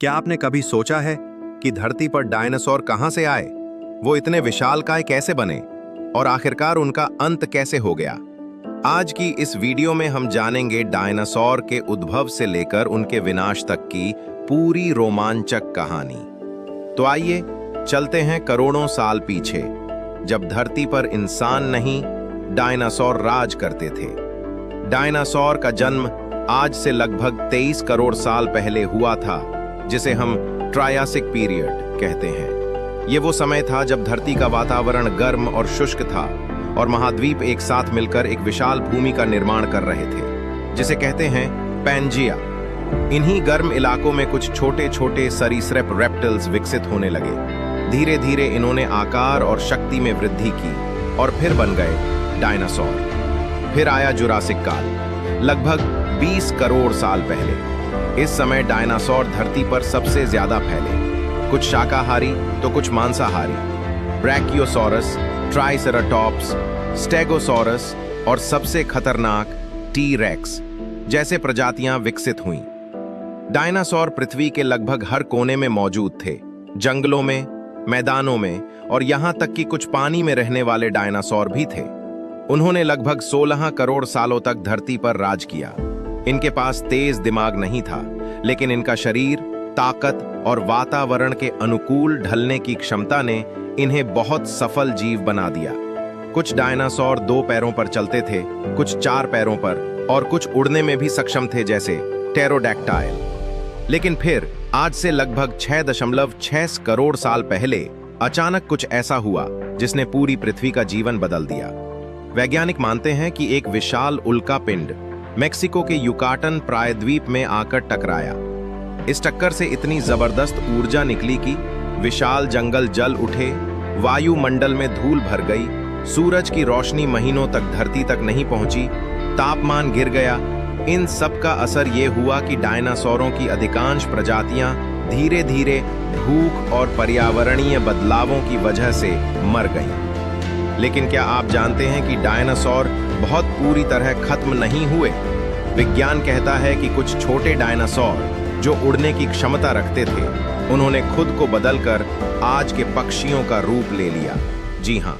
क्या आपने कभी सोचा है कि धरती पर डायनासोर कहां से आए? वो इतने विशालकाय कैसे बने और आखिरकार उनका अंत कैसे हो गया? आज की इस वीडियो में हम जानेंगे डायनासोर के उद्भव से लेकर उनके विनाश तक की पूरी रोमांचक कहानी। तो आइए चलते हैं करोड़ों साल पीछे, जब धरती पर इंसान नहीं, डायनासोर राज करते थे। डायनासोर का जन्म आज से लगभग 23 करोड़ साल पहले हुआ था, जिसे हम ट्रायासिक पीरियड कहते हैं। ये वो समय था जब धरती का वातावरण गर्म और शुष्क था और महाद्वीप एक साथ मिलकर एक विशाल भूमि का निर्माण कर रहे थे, जिसे कहते हैं पैंजिया। इन्हीं गर्म इलाकों में कुछ छोटे छोटे सरीसृप रेप्टिल्स विकसित होने लगे। धीरे धीरे इन्होंने आकार और शक्ति में वृद्धि की और फिर बन गए डायनासोर। फिर आया जुरासिक काल, लगभग 20 करोड़ साल पहले। इस समय डायनासोर धरती पर सबसे ज्यादा फैले, कुछ शाकाहारी तो कुछ मांसाहारी। ब्रैकियोसॉरस, ट्राइसेराटॉप्स, स्टेगोसॉरस और सबसे खतरनाक टी-रेक्स जैसे प्रजातियां विकसित हुईं। डायनासोर पृथ्वी के लगभग हर कोने में मौजूद थे, जंगलों में, मैदानों में और यहां तक कि कुछ पानी में रहने वाले डायनासोर भी थे। उन्होंने लगभग 16 करोड़ सालों तक धरती पर राज किया। इनके पास तेज दिमाग नहीं था, लेकिन इनका शरीर, ताकत और वातावरण के अनुकूल ढलने की क्षमता ने इन्हें बहुत सफल जीव बना दिया। कुछ डायनासोर 2 पैरों पर चलते थे, कुछ 4 पैरों पर और कुछ उड़ने में भी सक्षम थे, जैसे टेरोडैक्टाइल। लेकिन फिर आज से लगभग 6.6 करोड़ साल पहले अचानक कुछ ऐसा हुआ जिसने पूरी पृथ्वी का जीवन बदल दिया। वैज्ञानिक मानते हैं कि एक विशाल उल्का पिंड मेक्सिको के युकाटन प्रायद्वीप में आकर टकराया। इस टक्कर से इतनी जबरदस्त ऊर्जा निकली कि विशाल जंगल जल उठे, वायुमंडल में धूल भर गई, सूरज की रोशनी महीनों तक धरती तक नहीं पहुंची, तापमान गिर गया। इन सब का असर ये हुआ कि डायनासोरों की अधिकांश प्रजातियां धीरे धीरे भूख और पर्यावरणीय बदलावों की वजह से मर गईं। लेकिन क्या आप जानते हैं कि डायनासोर बहुत पूरी तरह खत्म नहीं हुए? विज्ञान कहता है कि कुछ छोटे डायनासोर जो उड़ने की क्षमता रखते थे, उन्होंने खुद को बदलकर आज के पक्षियों का रूप ले लिया। जी हाँ,